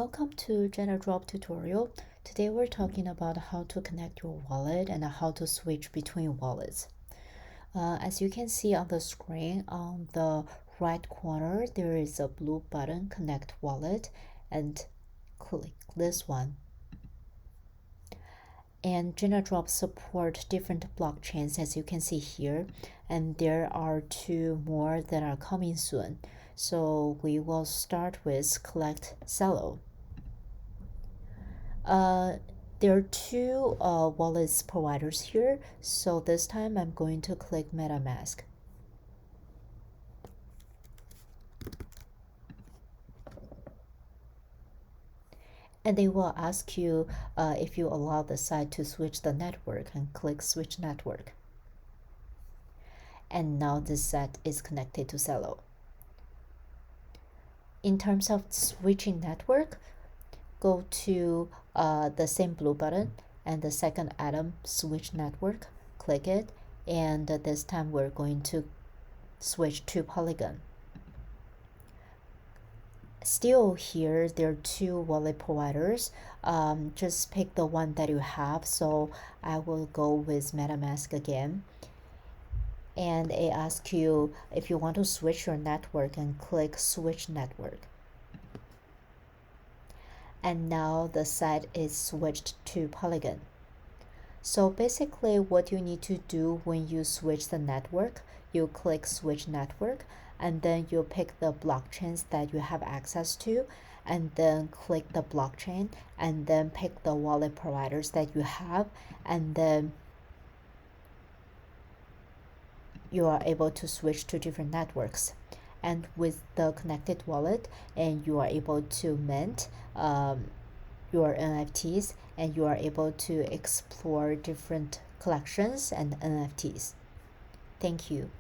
Welcome to GenaDrop tutorial. Today we're talking about how to connect your wallet and how to switch between wallets. As you can see on the screen, on the right corner, there is a blue button, Connect Wallet, and click this one. And GenaDrop support different blockchains, as you can see here, and there are two more that are coming soon. So we will start with Collect Cello. There are two wallets providers here, so this time I'm going to click MetaMask. And they will ask you if you allow the site to switch the network, and click Switch Network. And now this site is connected to Cello. In terms of switching network, go to the same blue button and the second item, Switch Network, click it, and this time we're going to switch to Polygon. Still here, there are two wallet providers. Just pick the one that you have, so I will go with MetaMask again. And it asks you if you want to switch your network, and click Switch Network. And now the site is switched to Polygon. So basically what you need to do when you switch the network, you click Switch Network, and then you pick the blockchains that you have access to, and then click the blockchain, and then pick the wallet providers that you have, and then you are able to switch to different networks. And with the connected wallet, and you are able to mint your NFTs, and you are able to explore different collections and NFTs. Thank you.